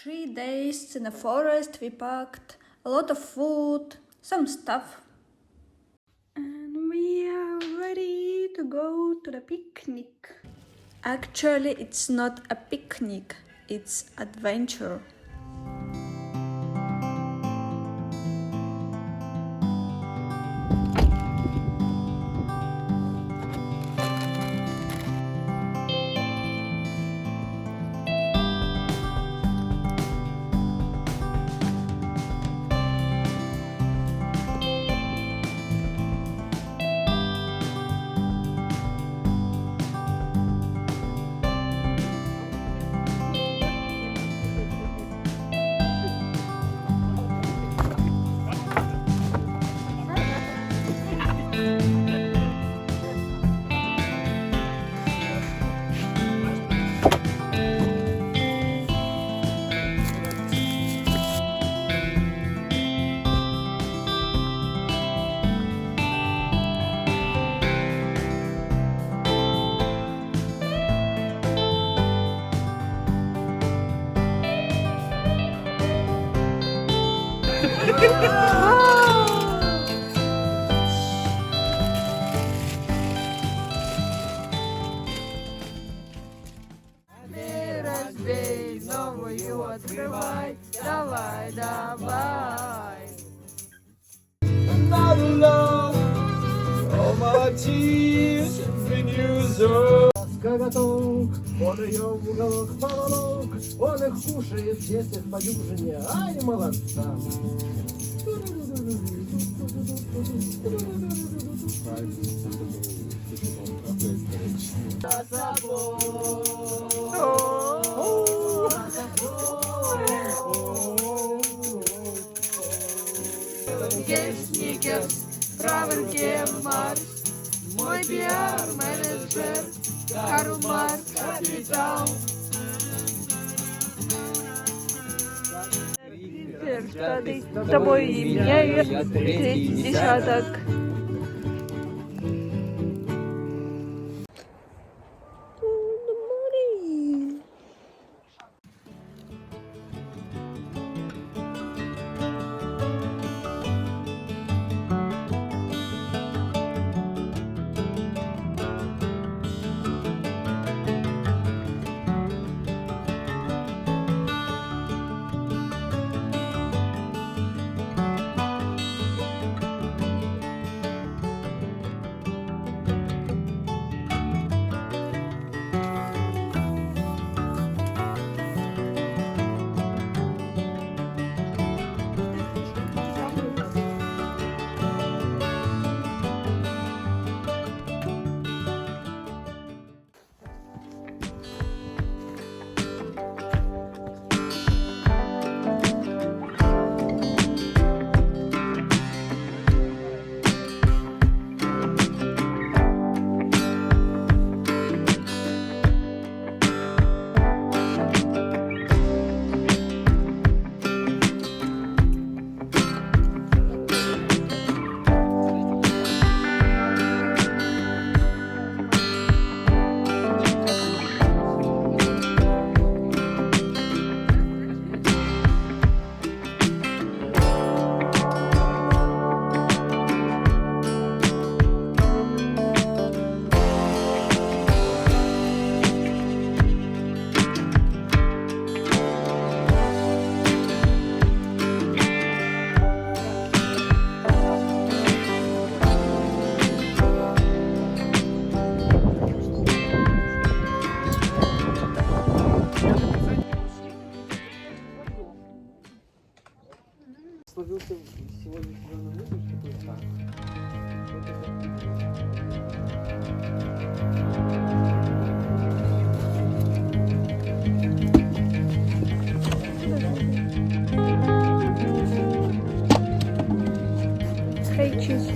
3 days in the forest. We packed a lot of food, some stuff. And we are ready to go to the picnic. Actually, it's not a picnic, it's adventure. Разбей, новую открывай, давай, давай. Another love, all my tears been used up. Коготок, он ее в уголок поволок, он их кушает, если в подюжине, ай, молодца. Гешникерс, правильке Марс, мой пиар-менеджер, Карл Маркс, капитал. Штаны с тобой и меняю третий десяток. Сложился сегодня выпуск такой Скейчусь.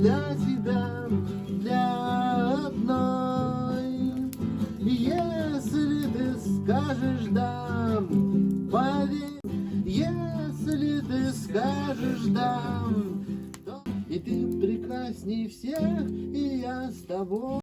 для тебя, для одной. Если ты скажешь да, поверь, если ты скажешь да, то и ты прекрасней всех, и я с тобой.